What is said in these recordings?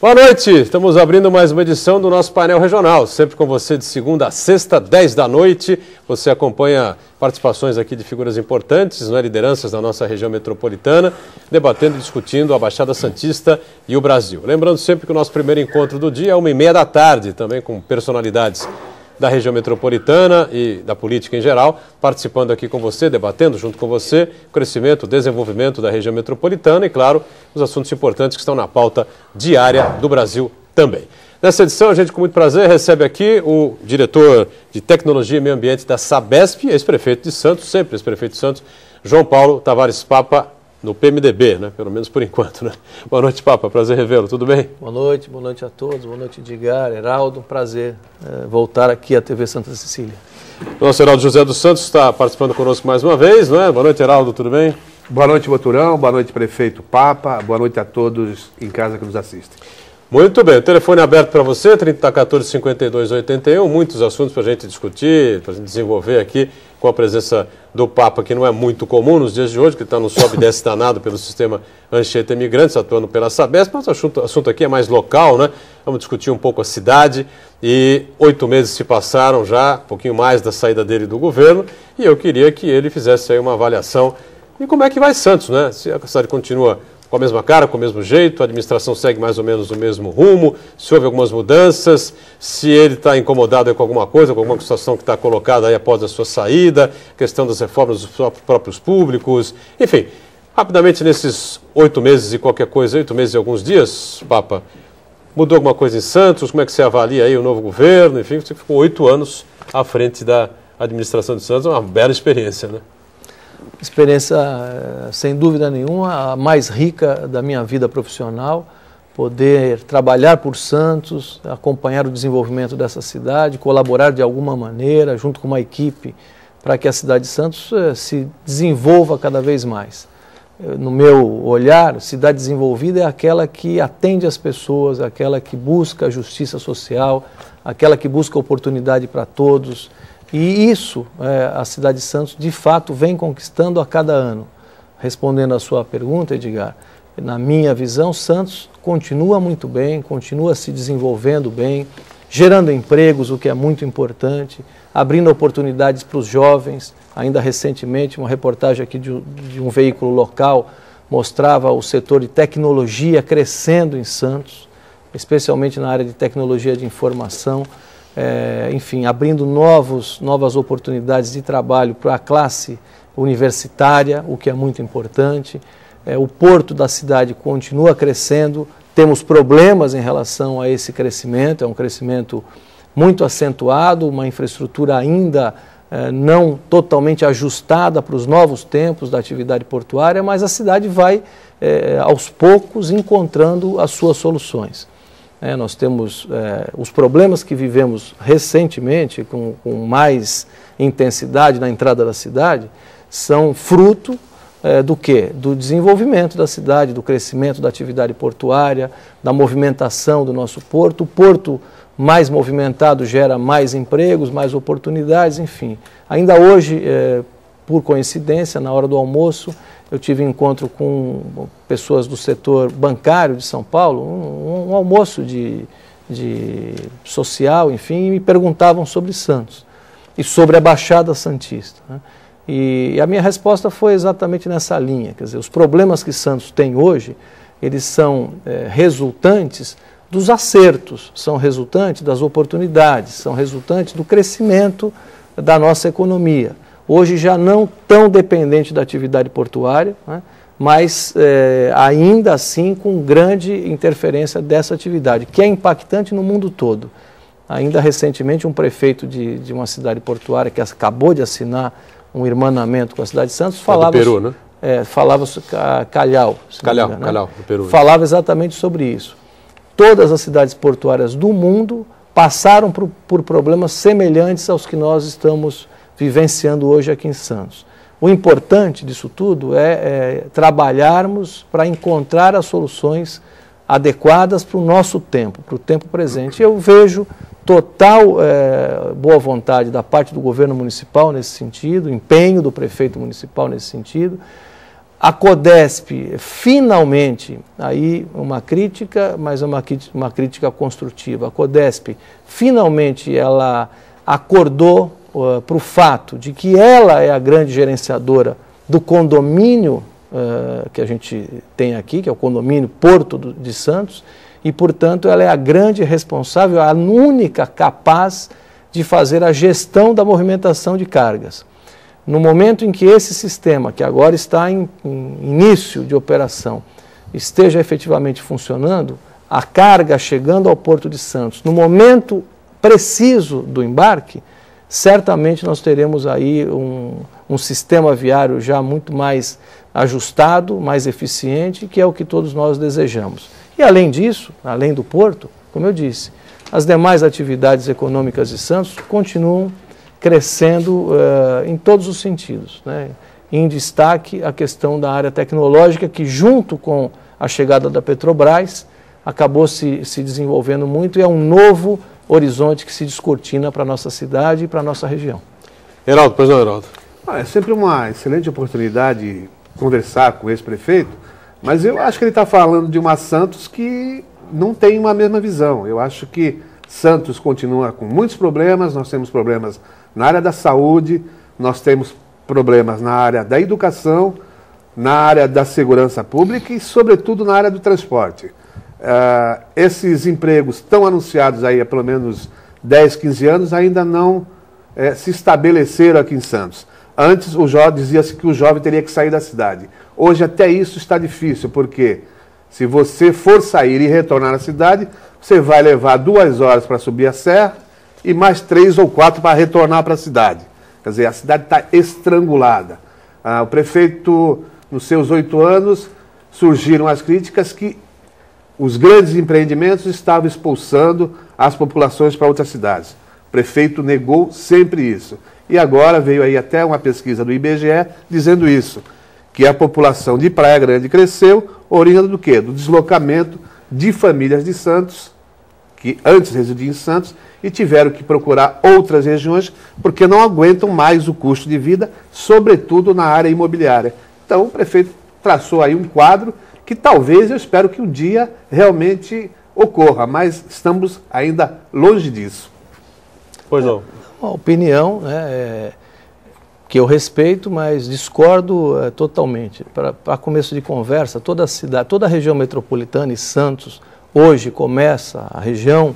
Boa noite, estamos abrindo mais uma edição do nosso painel regional, sempre com você de segunda a sexta, 10 da noite. Você acompanha participações aqui de figuras importantes, lideranças da nossa região metropolitana, debatendo e discutindo a Baixada Santista e o Brasil. Lembrando sempre que o nosso primeiro encontro do dia é 1h30 da tarde, também com personalidades da região metropolitana e da política em geral, participando aqui com você, debatendo junto com você o crescimento, o desenvolvimento da região metropolitana e, claro, os assuntos importantes que estão na pauta diária do Brasil também. Nessa edição, a gente com muito prazer recebe aqui o diretor de Tecnologia e Meio Ambiente da Sabesp, ex-prefeito de Santos, sempre ex-prefeito de Santos, João Paulo Tavares Papa, no PMDB, né? Pelo menos por enquanto, né? Boa noite, Papa, prazer revê-lo, tudo bem? Boa noite a todos, boa noite, Edgar, Heraldo, prazer voltar aqui à TV Santa Cecília. O nosso Heraldo José dos Santos está participando conosco mais uma vez, não é? Boa noite, Heraldo, tudo bem? Boa noite, Boturão, boa noite, prefeito Papa, boa noite a todos em casa que nos assistem. Muito bem, o telefone é aberto para você, 3014-5281, muitos assuntos para a gente discutir, para a gente desenvolver aqui com a presença do Papa, que não é muito comum nos dias de hoje, que está no sobe e desce danado pelo sistema Anchieta Imigrantes, atuando pela Sabesp, mas o assunto aqui é mais local, né? Vamos discutir um pouco a cidade e 8 meses se passaram já, um pouquinho mais da saída dele do governo, e eu queria que ele fizesse aí uma avaliação de como é que vai Santos, né? Se a cidade continua com a mesma cara, com o mesmo jeito, a administração segue mais ou menos o mesmo rumo, se houve algumas mudanças, se ele está incomodado com alguma coisa, com alguma situação que está colocada aí após a sua saída, questão das reformas dos próprios públicos, enfim, rapidamente nesses 8 meses e qualquer coisa, 8 meses e alguns dias, Papa, mudou alguma coisa em Santos, como é que você avalia aí o novo governo, enfim, você ficou 8 anos à frente da administração de Santos, uma bela experiência, né? Experiência, sem dúvida nenhuma, a mais rica da minha vida profissional, poder trabalhar por Santos, acompanhar o desenvolvimento dessa cidade, colaborar de alguma maneira, junto com uma equipe, para que a cidade de Santos se desenvolva cada vez mais. No meu olhar, cidade desenvolvida é aquela que atende as pessoas, aquela que busca a justiça social, aquela que busca oportunidade para todos. E isso, a cidade de Santos, de fato, vem conquistando a cada ano. Respondendo à sua pergunta, Edgar, na minha visão, Santos continua muito bem, continua se desenvolvendo bem, gerando empregos, o que é muito importante, abrindo oportunidades para os jovens. Ainda recentemente, uma reportagem aqui de um veículo local mostrava o setor de tecnologia crescendo em Santos, especialmente na área de tecnologia de informação. Enfim, abrindo novas oportunidades de trabalho para a classe universitária, o que é muito importante. O porto da cidade continua crescendo, temos problemas em relação a esse crescimento, é um crescimento muito acentuado, uma infraestrutura ainda não totalmente ajustada para os novos tempos da atividade portuária, mas a cidade vai, aos poucos, encontrando as suas soluções. Nós temos os problemas que vivemos recentemente, com mais intensidade na entrada da cidade, são fruto do quê? Do desenvolvimento da cidade, do crescimento da atividade portuária, da movimentação do nosso porto. O porto mais movimentado gera mais empregos, mais oportunidades, enfim. Ainda hoje, por coincidência, na hora do almoço, eu tive encontro com pessoas do setor bancário de São Paulo, um almoço de social, enfim, e me perguntavam sobre Santos e sobre a Baixada Santista, né? E a minha resposta foi exatamente nessa linha, quer dizer, os problemas que Santos tem hoje, eles são resultantes dos acertos, são resultantes das oportunidades, são resultantes do crescimento da nossa economia. Hoje já não tão dependente da atividade portuária, né, mas ainda assim com grande interferência dessa atividade, que é impactante no mundo todo. Ainda recentemente um prefeito de uma cidade portuária que acabou de assinar um irmanamento com a cidade de Santos falava... do Peru, né? Falava Calhau, do Peru. Falava exatamente sobre isso. Todas as cidades portuárias do mundo passaram por problemas semelhantes aos que nós estamos vivenciando hoje aqui em Santos. O importante disso tudo é trabalharmos para encontrar as soluções adequadas para o nosso tempo, para o tempo presente. Eu vejo total boa vontade da parte do governo municipal nesse sentido, empenho do prefeito municipal nesse sentido. A Codesp, finalmente, aí uma crítica, mas uma crítica construtiva. A Codesp, finalmente, ela acordou para o fato de que ela é a grande gerenciadora do condomínio que a gente tem aqui, que é o condomínio Porto de Santos, e, portanto, ela é a grande responsável, a única capaz de fazer a gestão da movimentação de cargas. No momento em que esse sistema, que agora está em início de operação, esteja efetivamente funcionando, a carga chegando ao Porto de Santos, no momento preciso do embarque, certamente nós teremos aí um sistema viário já muito mais ajustado, mais eficiente, que é o que todos nós desejamos. E além disso, além do Porto, como eu disse, as demais atividades econômicas de Santos continuam crescendo em todos os sentidos, né? Em destaque a questão da área tecnológica, que junto com a chegada da Petrobras acabou se desenvolvendo muito e é um novo horizonte que se descortina para a nossa cidade e para a nossa região. Heraldo, pois não, Heraldo? É sempre uma excelente oportunidade conversar com esse prefeito, mas eu acho que ele está falando de uma Santos que não tem uma mesma visão. Eu acho que Santos continua com muitos problemas, nós temos problemas na área da saúde, nós temos problemas na área da educação, na área da segurança pública e, sobretudo, na área do transporte. Esses empregos estão anunciados aí há pelo menos 10, 15 anos, ainda não se estabeleceram aqui em Santos. Antes, dizia-se que o jovem teria que sair da cidade. Hoje, até isso está difícil, porque se você for sair e retornar à cidade, você vai levar 2 horas para subir a serra e mais 3 ou 4 para retornar para a cidade. Quer dizer, a cidade está estrangulada. O prefeito, nos seus 8 anos, surgiram as críticas que os grandes empreendimentos estavam expulsando as populações para outras cidades. O prefeito negou sempre isso. E agora veio aí até uma pesquisa do IBGE dizendo isso, que a população de Praia Grande cresceu, oriunda do quê? Do deslocamento de famílias de Santos, que antes residiam em Santos, e tiveram que procurar outras regiões, porque não aguentam mais o custo de vida, sobretudo na área imobiliária. Então o prefeito traçou aí um quadro que talvez, eu espero que um dia realmente ocorra, mas estamos ainda longe disso. Pois não. Uma opinião, né, que eu respeito, mas discordo totalmente. Para começo de conversa, toda a cidade, toda a região metropolitana e Santos, hoje começa, a região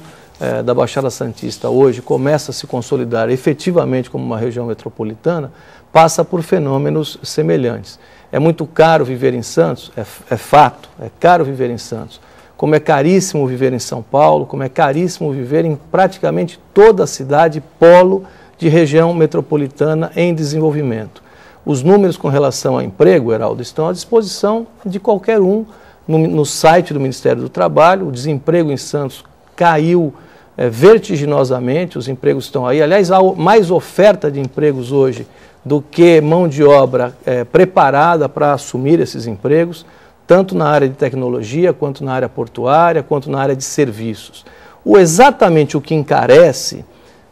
da Baixada Santista hoje começa a se consolidar efetivamente como uma região metropolitana, passa por fenômenos semelhantes. É muito caro viver em Santos, é fato, é caro viver em Santos. Como é caríssimo viver em São Paulo, como é caríssimo viver em praticamente toda a cidade, polo de região metropolitana em desenvolvimento. Os números com relação a emprego, Heraldo, estão à disposição de qualquer um no site do Ministério do Trabalho. O desemprego em Santos caiu vertiginosamente, os empregos estão aí. Aliás, há mais oferta de empregos hoje do que mão de obra preparada para assumir esses empregos, tanto na área de tecnologia, quanto na área portuária, quanto na área de serviços. Exatamente o que encarece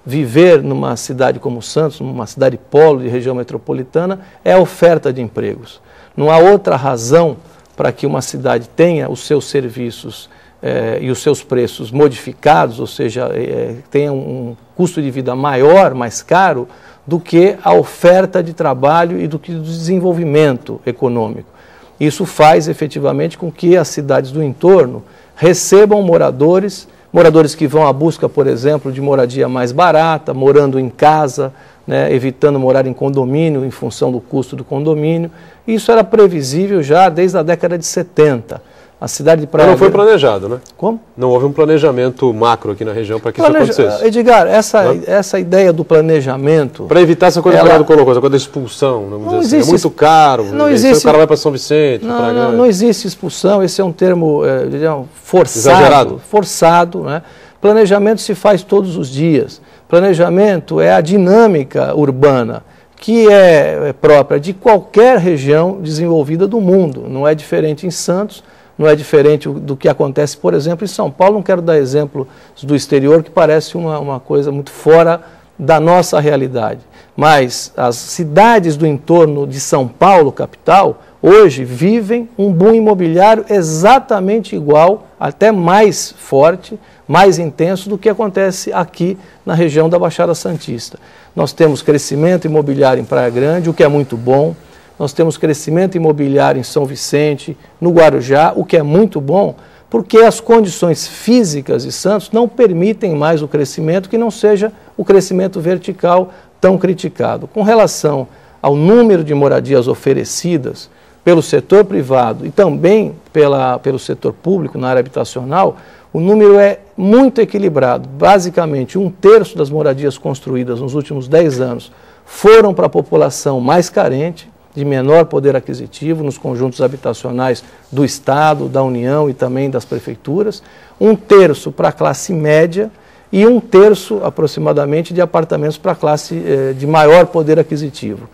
viver numa cidade como Santos, numa cidade polo de região metropolitana, é a oferta de empregos. Não há outra razão para que uma cidade tenha os seus serviços e os seus preços modificados, ou seja, tenha um custo de vida maior, mais caro, do que a oferta de trabalho e do que o desenvolvimento econômico. Isso faz efetivamente com que as cidades do entorno recebam moradores que vão à busca, por exemplo, de moradia mais barata, morando em casa, né, evitando morar em condomínio em função do custo do condomínio. Isso era previsível já desde a década de 70. A cidade de Praia... Mas não foi planejado, né? Como? Não houve um planejamento macro aqui na região para que isso acontecesse. Edgar, essa ideia do planejamento... Para evitar essa coisa que o Eduardo colocou, essa coisa da expulsão, vamos dizer assim. É muito caro, não existe, o cara vai para São Vicente, para Praia Grande. Não existe expulsão, esse é um termo forçado. Exagerado. Forçado, né? Planejamento se faz todos os dias. Planejamento é a dinâmica urbana, que é própria de qualquer região desenvolvida do mundo. Não é diferente em Santos, não é diferente do que acontece, por exemplo, em São Paulo. Não quero dar exemplo do exterior, que parece uma coisa muito fora da nossa realidade. Mas as cidades do entorno de São Paulo, capital, hoje vivem um boom imobiliário exatamente igual, até mais forte, mais intenso do que acontece aqui na região da Baixada Santista. Nós temos crescimento imobiliário em Praia Grande, o que é muito bom. Nós temos crescimento imobiliário em São Vicente, no Guarujá, o que é muito bom, porque as condições físicas de Santos não permitem mais o crescimento que não seja o crescimento vertical tão criticado. Com relação ao número de moradias oferecidas pelo setor privado e também pelo setor público na área habitacional, o número é muito equilibrado. Basicamente, 1/3 das moradias construídas nos últimos 10 anos foram para a população mais carente, de menor poder aquisitivo, nos conjuntos habitacionais do Estado, da União e também das prefeituras, 1/3 para a classe média e 1/3 aproximadamente de apartamentos para a classe de maior poder aquisitivo.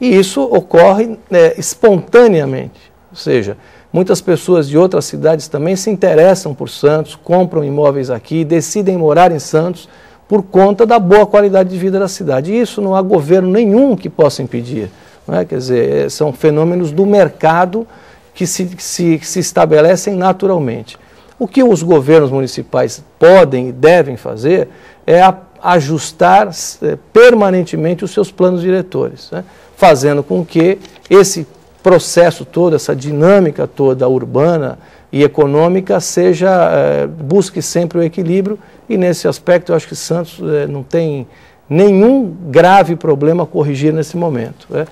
E isso ocorre espontaneamente, ou seja, muitas pessoas de outras cidades também se interessam por Santos, compram imóveis aqui, decidem morar em Santos por conta da boa qualidade de vida da cidade. E isso não há governo nenhum que possa impedir. Não é? Quer dizer, são fenômenos do mercado que se estabelecem naturalmente. O que os governos municipais podem e devem fazer é ajustar permanentemente os seus planos diretores, né? Fazendo com que esse processo todo, essa dinâmica toda urbana e econômica busque sempre o equilíbrio, e nesse aspecto eu acho que Santos não tem nenhum grave problema a corrigir nesse momento, né?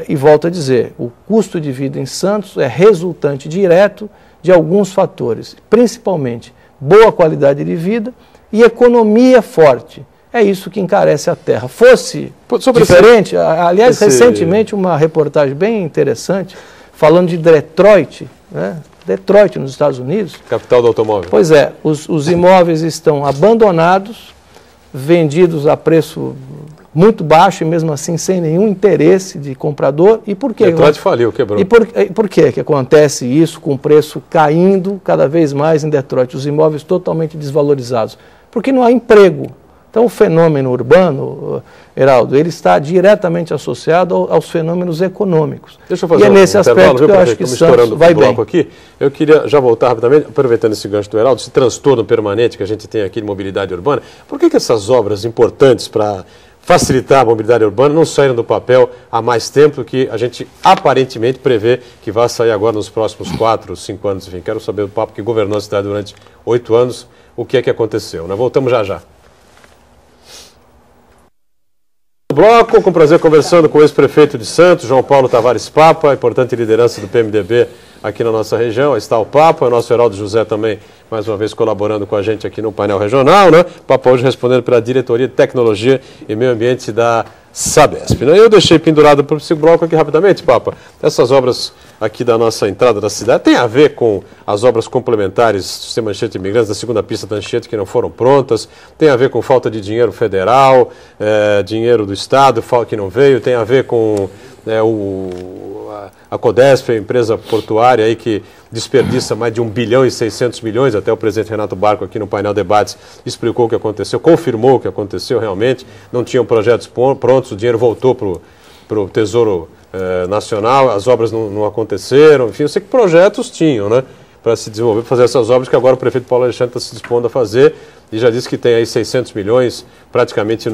E volto a dizer, o custo de vida em Santos é resultante direto de alguns fatores, principalmente boa qualidade de vida e economia forte. É isso que encarece a terra. Fosse diferente, aliás, recentemente uma reportagem bem interessante, falando de Detroit, né? Detroit nos Estados Unidos. Capital do automóvel. Pois é, os imóveis estão abandonados, vendidos a preço muito baixo e mesmo assim sem nenhum interesse de comprador. E por quê? Detroit faliu, quebrou. E por quê que acontece isso com o preço caindo cada vez mais em Detroit, os imóveis totalmente desvalorizados? Porque não há emprego. Então o fenômeno urbano, Heraldo, ele está diretamente associado aos fenômenos econômicos. Deixa eu fazer é nesse aspecto que eu acho que Santos vai bem. Aqui. Eu queria já voltar rapidamente, aproveitando esse gancho do Heraldo, esse transtorno permanente que a gente tem aqui de mobilidade urbana. Por que essas obras importantes para facilitar a mobilidade urbana não saíram do papel há mais tempo que a gente aparentemente prevê que vai sair agora nos próximos 4, 5 anos? Enfim, quero saber do papo que governou a cidade durante 8 anos, o que é que aconteceu, né? Voltamos já já. Bloco, com prazer conversando com o ex-prefeito de Santos, João Paulo Tavares Papa, importante liderança do PMDB aqui na nossa região. Aí está o Papa, o nosso Heraldo José também, mais uma vez colaborando com a gente aqui no painel regional, né? Papa hoje respondendo pela Diretoria de Tecnologia e Meio Ambiente da Sabesp, né? Eu deixei pendurado para esse bloco aqui rapidamente, Papa. Essas obras aqui da nossa entrada da cidade tem a ver com as obras complementares do Sistema Anchieta Imigrantes, da segunda pista da Anchieta, que não foram prontas, tem a ver com falta de dinheiro federal, dinheiro do Estado que não veio, tem a ver com a Codesp, a empresa portuária aí que desperdiça mais de 1 bilhão e 600 milhões, até o presidente Renato Barco aqui no painel Debates explicou o que aconteceu, confirmou o que aconteceu realmente, não tinham projetos prontos, o dinheiro voltou para o Tesouro Nacional, as obras não aconteceram, enfim, eu sei que projetos tinham, né, para se desenvolver, para fazer essas obras que agora o prefeito Paulo Alexandre está se dispondo a fazer e já disse que tem aí 600 milhões praticamente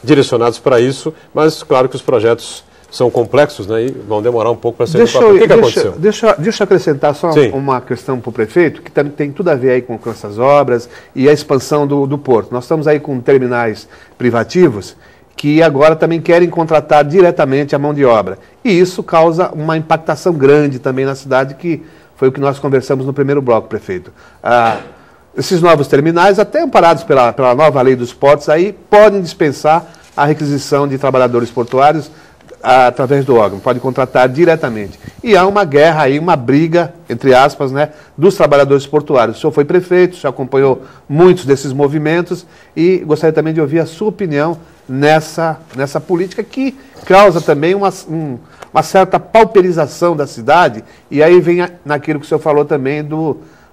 direcionados para isso, mas claro que os projetos são complexos, né, e vão demorar um pouco para ser feito. O que aconteceu? Deixa eu acrescentar só uma questão para o prefeito, que tem tudo a ver aí com essas obras e a expansão do porto. Nós estamos aí com terminais privativos que agora também querem contratar diretamente a mão de obra. E isso causa uma impactação grande também na cidade, que foi o que nós conversamos no primeiro bloco, prefeito. Esses novos terminais, até amparados pela nova lei dos portos, aí podem dispensar a requisição de trabalhadores portuários através do órgão, pode contratar diretamente. E há uma guerra aí, uma briga, entre aspas, né, dos trabalhadores portuários. O senhor foi prefeito, o senhor acompanhou muitos desses movimentos e gostaria também de ouvir a sua opinião nessa política que causa também uma certa pauperização da cidade, e aí vem naquilo que o senhor falou também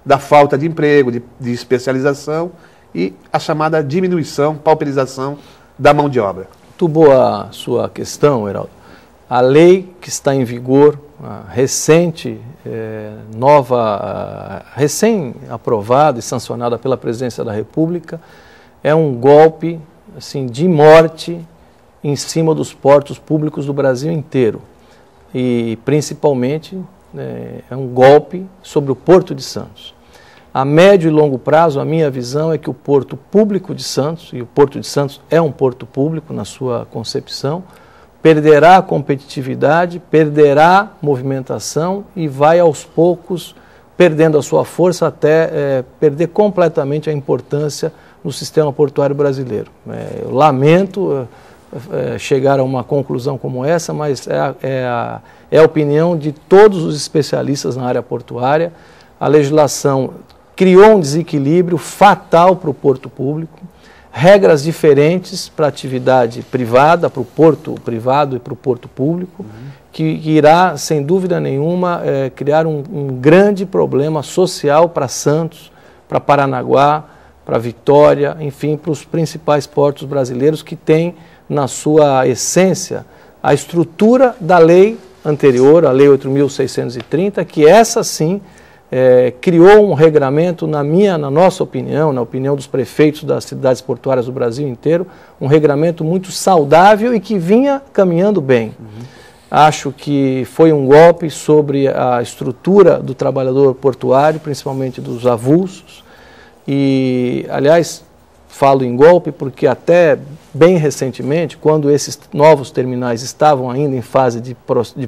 da falta de emprego, de especialização e a chamada diminuição, pauperização da mão de obra. Muito boa a sua questão, Heraldo. a lei que está em vigor, recém-aprovada e sancionada pela Presidência da República, é um golpe assim, de morte em cima dos portos públicos do Brasil inteiro. E, principalmente, é um golpe sobre o Porto de Santos. A médio e longo prazo, a minha visão é que o Porto Público de Santos, e o Porto de Santos é um porto público na sua concepção, perderá a competitividade, perderá movimentação e vai aos poucos perdendo a sua força até perder completamente a importância no sistema portuário brasileiro. Eu lamento chegar a uma conclusão como essa, mas é a opinião de todos os especialistas na área portuária. A legislação criou um desequilíbrio fatal para o porto público, regras diferentes para a atividade privada, para o porto privado e para o porto público, que irá, sem dúvida nenhuma, criar um grande problema social para Santos, para Paranaguá, para Vitória, enfim, para os principais portos brasileiros que têm na sua essência a estrutura da lei anterior, a Lei 8.630, que essa sim criou um regramento, na nossa opinião, na opinião dos prefeitos das cidades portuárias do Brasil inteiro, um regramento muito saudável e que vinha caminhando bem. Acho que foi um golpe sobre a estrutura do trabalhador portuário, principalmente dos avulsos, e, aliás, falo em golpe porque até bem recentemente, quando esses novos terminais estavam ainda em fase de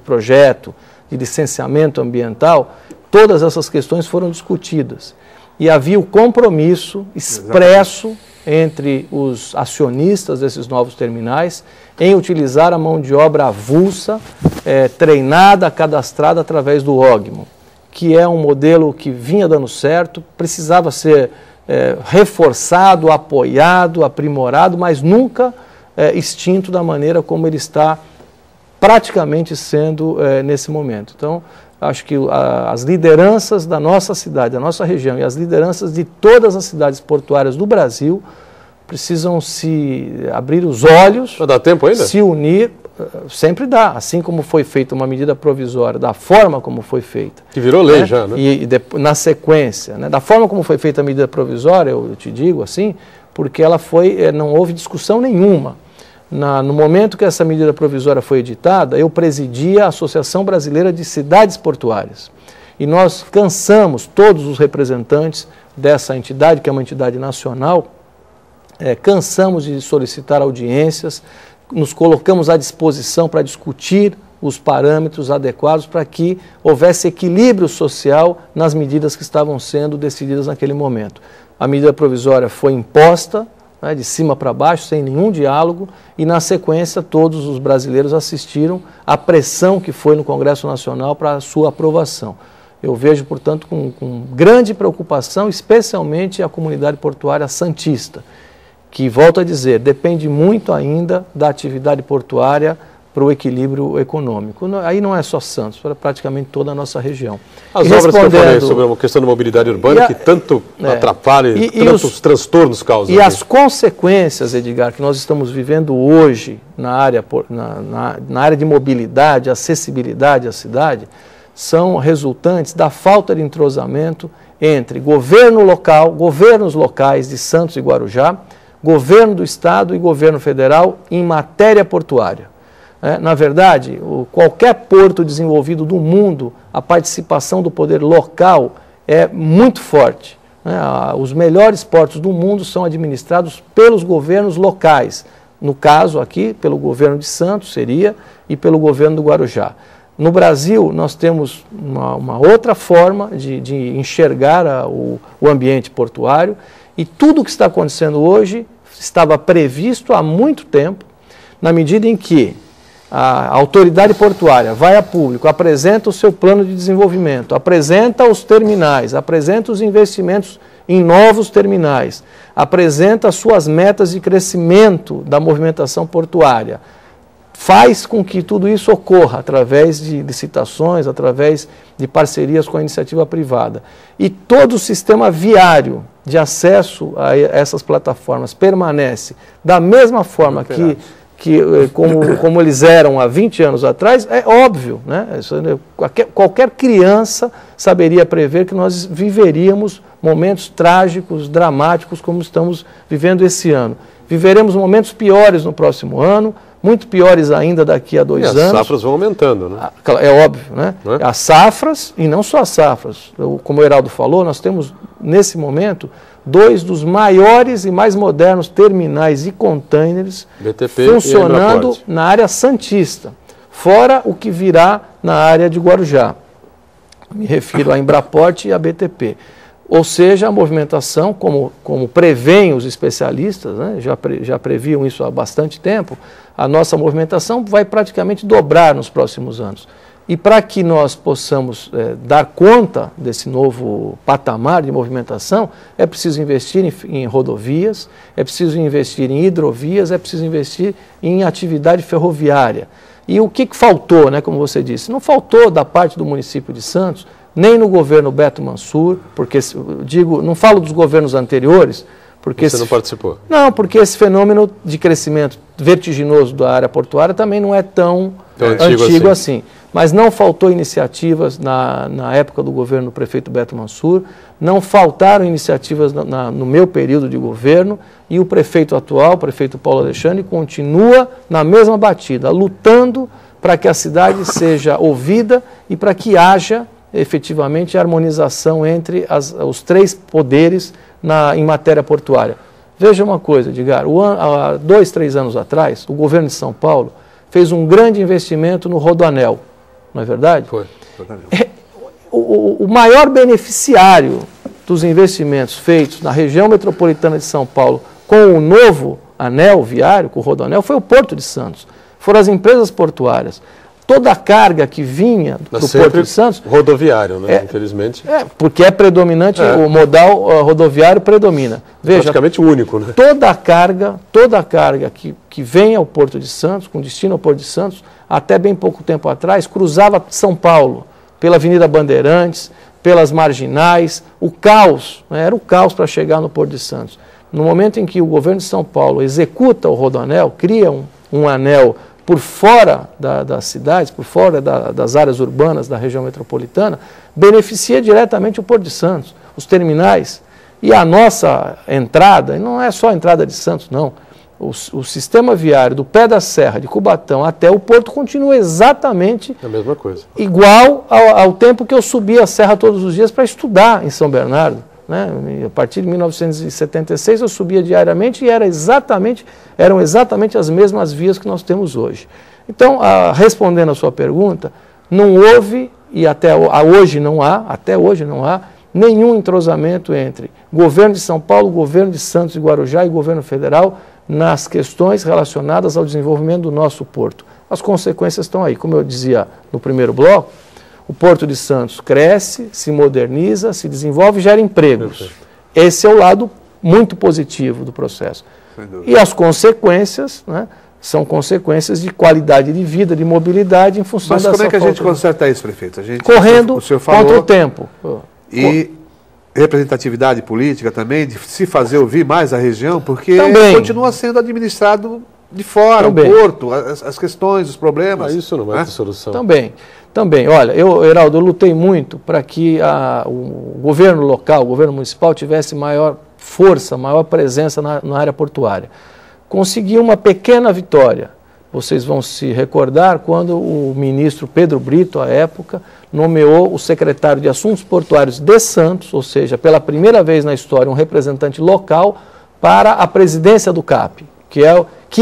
projeto, de licenciamento ambiental, todas essas questões foram discutidas. E havia o compromisso expresso entre os acionistas desses novos terminais em utilizar a mão de obra avulsa, treinada, cadastrada através do OGMO, que é um modelo que vinha dando certo, precisava ser reforçado, apoiado, aprimorado, mas nunca extinto da maneira como ele está praticamente sendo nesse momento. Então, acho que as lideranças da nossa cidade, da nossa região e as lideranças de todas as cidades portuárias do Brasil precisam se abrir os olhos. Vai dar tempo ainda? Se unir, sempre dá, assim como foi feita uma medida provisória, da forma como foi feita. Que virou lei já, né? E na sequência, né, da forma como foi feita a medida provisória, eu te digo assim, porque ela não houve discussão nenhuma. No momento que essa medida provisória foi editada, eu presidia a Associação Brasileira de Cidades Portuárias. E nós cansamos, todos os representantes dessa entidade, que é uma entidade nacional, cansamos de solicitar audiências, nos colocamos à disposição para discutir os parâmetros adequados para que houvesse equilíbrio social nas medidas que estavam sendo decididas naquele momento. A medida provisória foi imposta, de cima para baixo, sem nenhum diálogo, e na sequência todos os brasileiros assistiram à pressão que foi no Congresso Nacional para a sua aprovação. Eu vejo, portanto, com grande preocupação, especialmente a comunidade portuária santista, que, volto a dizer, depende muito ainda da atividade portuária para o equilíbrio econômico. Aí não é só Santos, é praticamente toda a nossa região. As obras que eu falei sobre a questão da mobilidade urbana, que tanto atrapalha e tantos transtornos causam. E as consequências, Edgar, que nós estamos vivendo hoje na área de mobilidade, acessibilidade à cidade, são resultantes da falta de entrosamento entre governos locais de Santos e Guarujá, governo do Estado e governo federal em matéria portuária. Na verdade, qualquer porto desenvolvido do mundo, a participação do poder local é muito forte. Os melhores portos do mundo são administrados pelos governos locais. No caso aqui, pelo governo de Santos e pelo governo do Guarujá. No Brasil, nós temos uma outra forma de enxergar o ambiente portuário, e tudo o que está acontecendo hoje estava previsto há muito tempo, na medida em que a autoridade portuária vai a público, apresenta o seu plano de desenvolvimento, apresenta os terminais, apresenta os investimentos em novos terminais, apresenta as suas metas de crescimento da movimentação portuária, faz com que tudo isso ocorra através de licitações, através de parcerias com a iniciativa privada. E todo o sistema viário de acesso a essas plataformas permanece da mesma forma que como eles eram há 20 anos atrás, é óbvio, né? Qualquer criança saberia prever que nós viveríamos momentos trágicos, dramáticos, como estamos vivendo esse ano. Viveremos momentos piores no próximo ano, muito piores ainda daqui a 2 anos. As safras vão aumentando, né? É óbvio, né? As safras, e não só as safras. Como o Heraldo falou, nós temos, nesse momento, 2 dos maiores e mais modernos terminais e containers BTP funcionando na área santista, fora o que virá na área de Guarujá. Me refiro à Embraport e à BTP. Ou seja, a movimentação, como prevêem os especialistas, né, já previam isso há bastante tempo, a nossa movimentação vai praticamente dobrar nos próximos anos. E para que nós possamos dar conta desse novo patamar de movimentação, é preciso investir em rodovias, é preciso investir em hidrovias, é preciso investir em atividade ferroviária. E o que faltou, né, como você disse? Não faltou da parte do município de Santos, nem no governo Beto Mansur, porque, não falo dos governos anteriores, porque... Você não participou? Não, porque esse fenômeno de crescimento vertiginoso da área portuária também não é tão antigo assim. Mas não faltou iniciativas na época do governo do prefeito Beto Mansur, não faltaram iniciativas no meu período de governo, e o prefeito atual, o prefeito Paulo Alexandre, continua na mesma batida, lutando para que a cidade seja ouvida e para que haja efetivamente a harmonização entre os 3 poderes em matéria portuária. Veja uma coisa, Edgar, há 2, 3 anos atrás, o governo de São Paulo fez um grande investimento no Rodoanel, não é verdade? Foi. O maior beneficiário dos investimentos feitos na região metropolitana de São Paulo com o novo anel viário, com o Rodoanel, foi o Porto de Santos. Foram as empresas portuárias. Toda a carga que vinha do Porto de Santos... rodoviário, né? Infelizmente. Porque é predominante, o modal rodoviário predomina. Veja, praticamente o único, né? Toda a carga que vem ao Porto de Santos, com destino ao Porto de Santos, até bem pouco tempo atrás, cruzava São Paulo, pela Avenida Bandeirantes, pelas marginais, o caos, né? Era o caos para chegar no Porto de Santos. No momento em que o governo de São Paulo executa o Rodoanel, cria um anel por fora das cidades, por fora das áreas urbanas da região metropolitana, beneficia diretamente o Porto de Santos, os terminais. E a nossa entrada, e não é só a entrada de Santos, não, o sistema viário do pé da serra, de Cubatão até o Porto, continua exatamente a mesma coisa. Igual ao tempo que eu subia a serra todos os dias para estudar em São Bernardo. Né? A partir de 1976 eu subia diariamente e eram exatamente as mesmas vias que nós temos hoje. Então, respondendo a sua pergunta, não houve, e até hoje não há, nenhum entrosamento entre governo de São Paulo, governo de Santos e Guarujá e governo federal nas questões relacionadas ao desenvolvimento do nosso porto. As consequências estão aí. Como eu dizia no primeiro bloco, o Porto de Santos cresce, se moderniza, se desenvolve e gera empregos. Perfeito. Esse é o lado muito positivo do processo. E as consequências, né, são consequências de qualidade de vida, de mobilidade em função dessa falta. Mas como é que a gente conserta isso, prefeito? Correndo o senhor falou, contra o tempo. E representatividade política também, de se fazer ouvir mais a região, porque continua sendo administrado de fora, o porto, as questões, os problemas. Mas isso não é a solução. Também, olha, Heraldo, eu lutei muito para que o governo local, o governo municipal tivesse maior força, maior presença na área portuária. Consegui uma pequena vitória. Vocês vão se recordar quando o ministro Pedro Brito, à época, nomeou o secretário de Assuntos Portuários de Santos, ou seja, pela primeira vez na história, um representante local para a presidência do CAP, que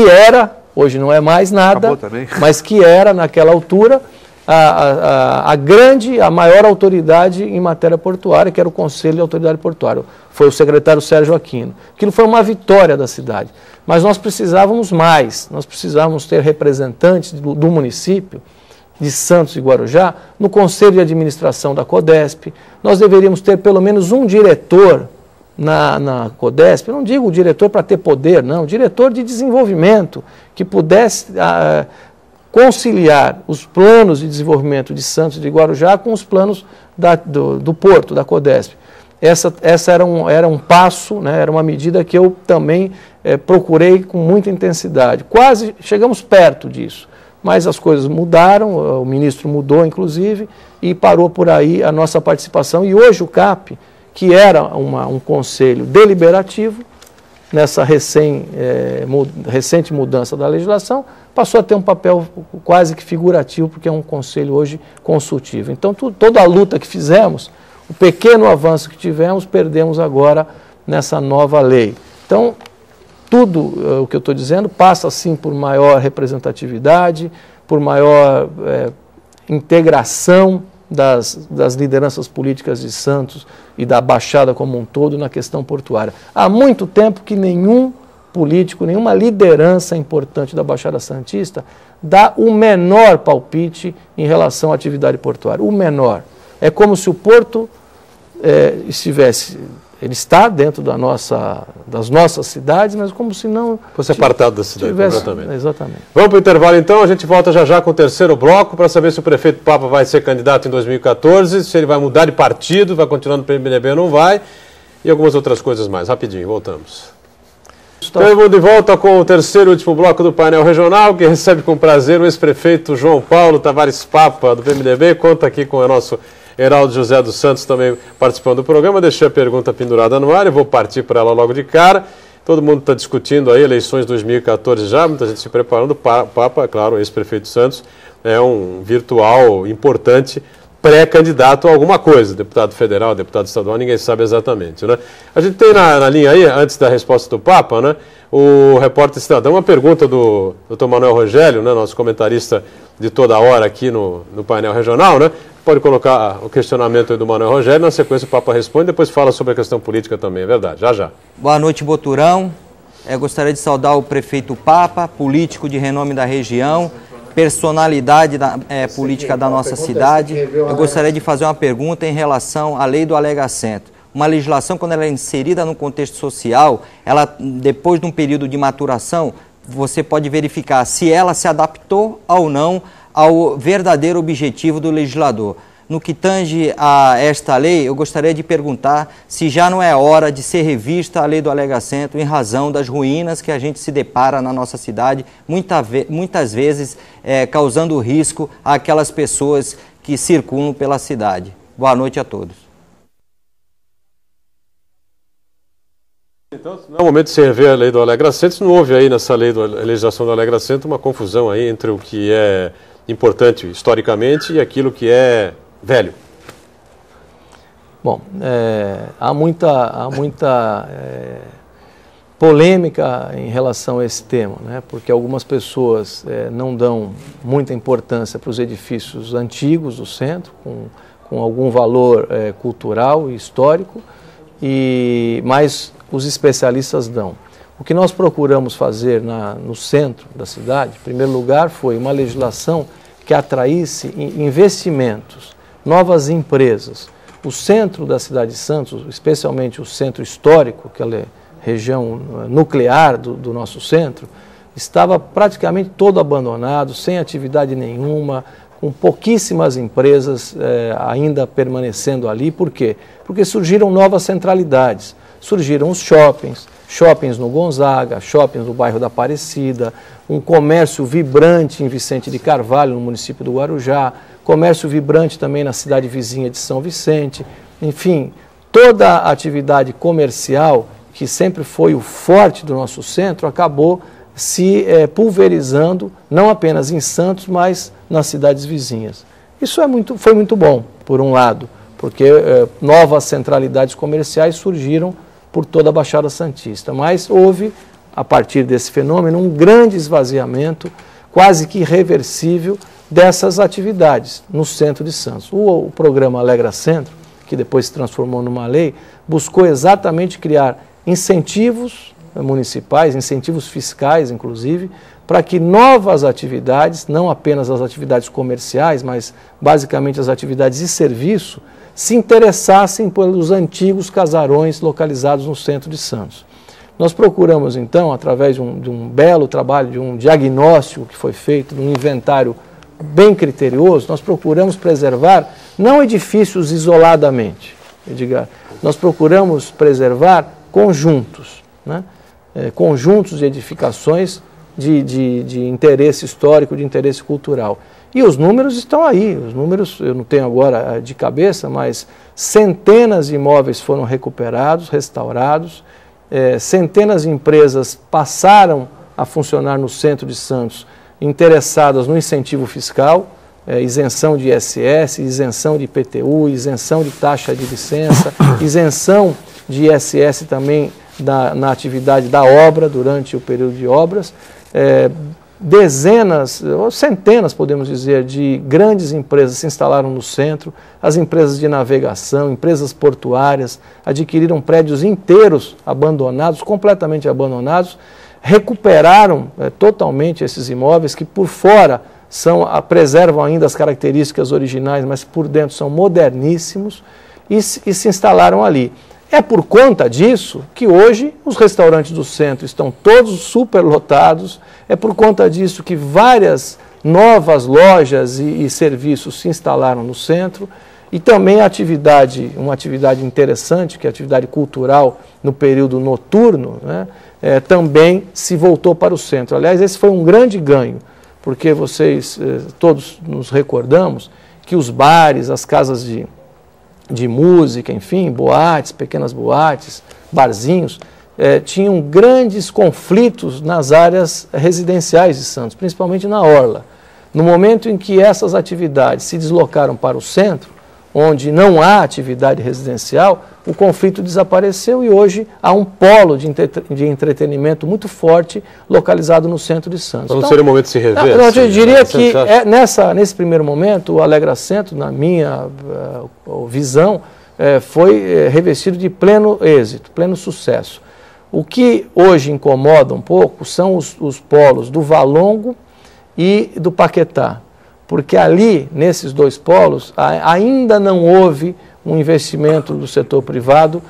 era, hoje não é mais nada, mas que era, naquela altura, a maior autoridade em matéria portuária, que era o Conselho de Autoridade Portuária. Foi o secretário Sérgio Aquino. Aquilo foi uma vitória da cidade. Mas nós precisávamos mais, nós precisávamos ter representantes do município, de Santos e Guarujá, no Conselho de Administração da CODESP. Nós deveríamos ter pelo menos um diretor na CODESP, eu não digo o diretor para ter poder, não, diretor de desenvolvimento, que pudesse conciliar os planos de desenvolvimento de Santos e de Guarujá com os planos do Porto, da CODESP. essa era um passo, né, era uma medida que eu também procurei com muita intensidade. Quase chegamos perto disso, mas as coisas mudaram, o ministro mudou inclusive, e parou por aí a nossa participação. E hoje o CAP, que era um conselho deliberativo, nessa recente mudança da legislação, passou a ter um papel quase que figurativo, porque é um conselho hoje consultivo. Então, toda a luta que fizemos, o pequeno avanço que tivemos, perdemos agora nessa nova lei. Então, tudo o que eu estou dizendo passa, sim, por maior representatividade, por maior integração das lideranças políticas de Santos e da Baixada como um todo na questão portuária. Há muito tempo que nenhum político, nenhuma liderança importante da Baixada Santista dá o menor palpite em relação à atividade portuária. O menor. É como se o porto ele está dentro das nossas cidades, mas como se não... Fosse apartado da cidade, completamente. Exatamente. Vamos para o intervalo então, a gente volta já com o terceiro bloco para saber se o prefeito Papa vai ser candidato em 2014, se ele vai mudar de partido, vai continuar no PMDB ou não vai, e algumas outras coisas mais. Rapidinho, voltamos. Estamos de volta com o terceiro e último bloco do painel regional, que recebe com prazer o ex-prefeito João Paulo Tavares Papa, do PMDB, conta aqui com o nosso Heraldo José dos Santos também participando do programa. Deixei a pergunta pendurada no ar, eu vou partir para ela logo de cara. Todo mundo está discutindo aí eleições 2014 já, muita gente se preparando. Papa, claro, o ex-prefeito Santos é um virtual importante pré-candidato a alguma coisa, deputado federal, deputado estadual, ninguém sabe exatamente, né? A gente tem na linha aí, antes da resposta do Papa, né, o repórter cidadão, uma pergunta do Dr. Manuel Rogério, né, nosso comentarista de toda hora aqui no painel regional, né? Pode colocar o questionamento aí do Manuel Rogério, na sequência o Papa responde, depois fala sobre a questão política também, é verdade, já. Boa noite, Boturão. Gostaria de saudar o prefeito Papa, político de renome da região, personalidade política da nossa cidade. Eu gostaria de fazer uma pergunta em relação à lei do alega-assento. Uma legislação, quando ela é inserida no contexto social, ela, depois de um período de maturação, você pode verificar se ela se adaptou ou não ao verdadeiro objetivo do legislador. No que tange a esta lei, eu gostaria de perguntar se já não é hora de ser revista a lei do alega-assento em razão das ruínas que a gente se depara na nossa cidade, muitas vezes causando risco àquelas pessoas que circulam pela cidade. Boa noite a todos. Então, não é o momento de se rever a lei do alega-assento, se não houve aí nessa legislação do alega-assento uma confusão aí entre o que é importante historicamente e aquilo que é velho. Bom, há muita polêmica em relação a esse tema, né? Porque algumas pessoas não dão muita importância para os edifícios antigos do centro, com algum valor cultural e histórico, mas os especialistas dão. O que nós procuramos fazer no centro da cidade, em primeiro lugar, foi uma legislação que atraísse investimentos, novas empresas. O centro da cidade de Santos, especialmente o centro histórico, aquela região nuclear do nosso centro, estava praticamente todo abandonado, sem atividade nenhuma, com pouquíssimas empresas ainda permanecendo ali. Por quê? Porque surgiram novas centralidades. Surgiram os shoppings no Gonzaga, shoppings no bairro da Aparecida, um comércio vibrante em Vicente de Carvalho, no município do Guarujá, comércio vibrante também na cidade vizinha de São Vicente. Enfim, toda a atividade comercial, que sempre foi o forte do nosso centro, acabou se pulverizando, não apenas em Santos, mas nas cidades vizinhas. Isso foi muito bom, por um lado, porque novas centralidades comerciais surgiram por toda a Baixada Santista, mas houve, a partir desse fenômeno, um grande esvaziamento, quase que irreversível, dessas atividades no centro de Santos. O programa Alegra Centro, que depois se transformou numa lei, buscou exatamente criar incentivos municipais, incentivos fiscais, inclusive, para que novas atividades, não apenas as atividades comerciais, mas basicamente as atividades de serviço, se interessassem pelos antigos casarões localizados no centro de Santos. Nós procuramos, então, através de um belo trabalho, de um diagnóstico que foi feito, de um inventário bem criterioso, nós procuramos preservar não edifícios isoladamente, Edgar. Nós procuramos preservar conjuntos, né? Conjuntos de edificações de interesse histórico, de interesse cultural. E os números estão aí, os números eu não tenho agora de cabeça, mas centenas de imóveis foram recuperados, restaurados, centenas de empresas passaram a funcionar no centro de Santos, interessadas no incentivo fiscal, isenção de ISS, isenção de IPTU, isenção de taxa de licença, isenção de ISS também na atividade da obra, durante o período de obras. Dezenas, ou centenas, podemos dizer, de grandes empresas se instalaram no centro, as empresas de navegação, empresas portuárias, adquiriram prédios inteiros abandonados, completamente abandonados, recuperaram totalmente esses imóveis que por fora preservam ainda as características originais, mas por dentro são moderníssimos e se instalaram ali. É por conta disso que hoje os restaurantes do centro estão todos superlotados, é por conta disso que várias novas lojas e serviços se instalaram no centro e também uma atividade interessante, que é a atividade cultural no período noturno, né, também se voltou para o centro. Aliás, esse foi um grande ganho, porque vocês todos nos recordamos que os bares, as casas de música, enfim, boates, pequenas boates, barzinhos, tinham grandes conflitos nas áreas residenciais de Santos, principalmente na Orla. No momento em que essas atividades se deslocaram para o centro, onde não há atividade residencial, o conflito desapareceu e hoje há um polo de entretenimento muito forte localizado no centro de Santos. Então, não seria o momento de se rever? Eu diria que nesse primeiro momento o Alegra Centro, na minha visão, foi revestido de pleno êxito, pleno sucesso. O que hoje incomoda um pouco são os polos do Valongo e do Paquetá, porque ali, nesses dois polos, ainda não houve um investimento do setor privado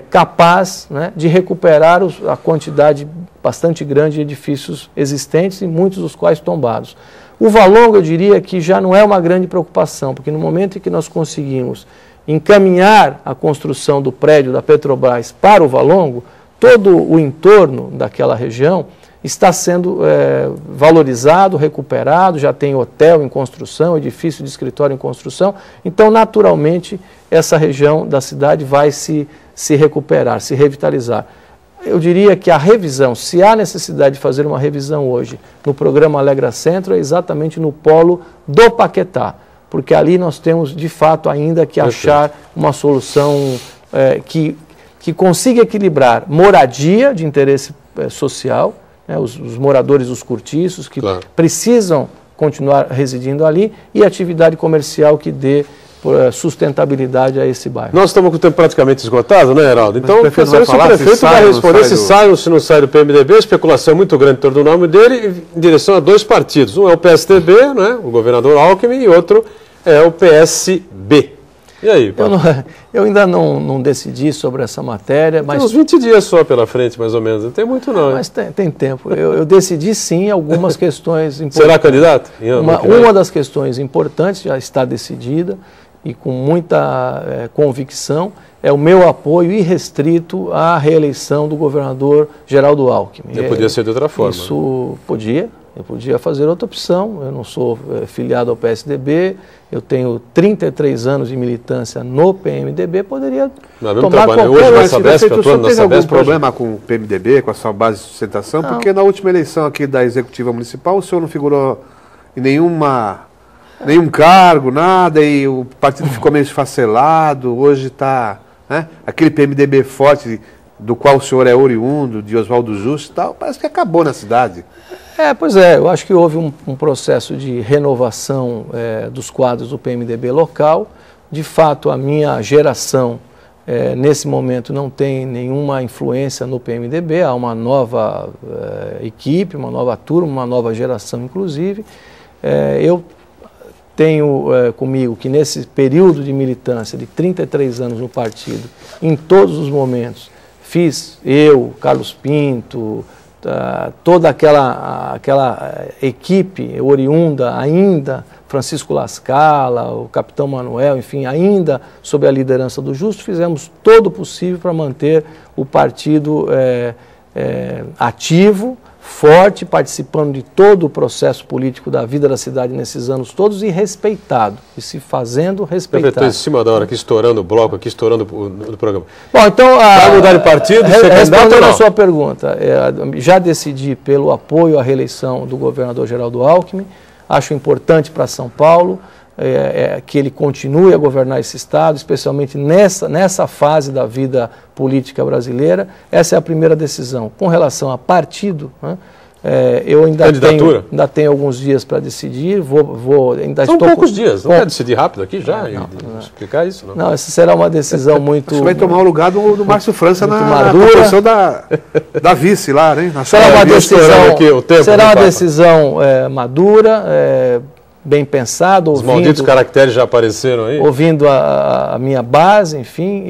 capaz, né, de recuperar a quantidade bastante grande de edifícios existentes e muitos dos quais tombados. O Valongo, eu diria que já não é uma grande preocupação, porque no momento em que nós conseguimos encaminhar a construção do prédio da Petrobras para o Valongo, todo o entorno daquela região está sendo valorizado, recuperado, já tem hotel em construção, edifício de escritório em construção, então naturalmente essa região da cidade vai se recuperar, se revitalizar. Eu diria que a revisão, se há necessidade de fazer uma revisão hoje no programa Alegra Centro, é exatamente no polo do Paquetá, porque ali nós temos de fato ainda que achar uma solução que consiga equilibrar moradia de interesse social, os moradores dos cortiços que precisam continuar residindo ali e atividade comercial que dê sustentabilidade a esse bairro. Nós estamos com o tempo praticamente esgotado, né, Heraldo? Então, se o prefeito vai responder se sai ou se não sai do PMDB, a especulação é muito grande em torno do nome dele em direção a dois partidos. Um é o PSDB, né, o governador Alckmin, e outro é o PSB. E aí, eu ainda não decidi sobre essa matéria. Tem uns 20 dias só pela frente, mais ou menos. Não tem muito, não. Mas tem tempo. Eu decidi, sim, algumas questões importantes. Será candidato? Uma das questões importantes já está decidida e com muita convicção é o meu apoio irrestrito à reeleição do governador Geraldo Alckmin. Podia ser de outra forma. Isso podia. Eu podia fazer outra opção, eu não sou filiado ao PSDB, eu tenho 33 anos de militância no PMDB, poderia tomar qualquer outro. O senhor teve algum problema com o PMDB, com a sua base de sustentação? Não. Porque na última eleição aqui da Executiva Municipal, o senhor não figurou em nenhum cargo, nada, e o partido ficou meio esfacelado, hoje está aquele PMDB forte do qual o senhor é oriundo, de Oswaldo Justo e tal, parece que acabou na cidade. Pois é, eu acho que houve um processo de renovação dos quadros do PMDB local. De fato, a minha geração, nesse momento, não tem nenhuma influência no PMDB. Há uma nova equipe, uma nova turma, uma nova geração, inclusive. Eu tenho comigo que nesse período de militância de 33 anos no partido, em todos os momentos, fiz eu, Carlos Pinto, toda aquela equipe oriunda ainda Francisco Lascala, o capitão Manuel, enfim, ainda sob a liderança do Justo, fizemos todo o possível para manter o partido ativo, forte, participando de todo o processo político da vida da cidade nesses anos todos e respeitado, e se fazendo respeitado. Estou em cima da hora aqui, estourando o bloco, aqui estourando o programa. Bom, então, vai mudar de partido? Respondendo a sua pergunta, já decidi pelo apoio à reeleição do governador Geraldo Alckmin, acho importante para São Paulo que ele continue a governar esse estado, especialmente nessa fase da vida política brasileira. Essa é a primeira decisão. Com relação a partido, né, eu ainda tenho alguns dias para decidir. São poucos dias, não quer decidir rápido aqui já? Não. Explicar isso? Não, essa será uma decisão muito... Você vai tomar o lugar do Márcio França na posição da vice lá, né? Será uma decisão madura, bem pensado. Os malditos caracteres já apareceram aí? Ouvindo a minha base, enfim,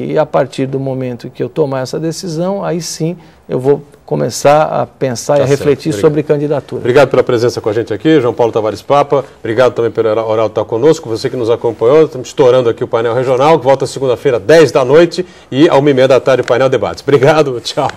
e a partir do momento que eu tomar essa decisão, aí sim eu vou começar a pensar e a refletir sobre candidatura. Obrigado pela presença com a gente aqui, João Paulo Tavares Papa. Obrigado também pelo Oral estar conosco. Você que nos acompanhou, estamos estourando aqui o painel regional, que volta segunda-feira, 10 da noite, e à 1h30 da tarde o painel debates. Obrigado, tchau.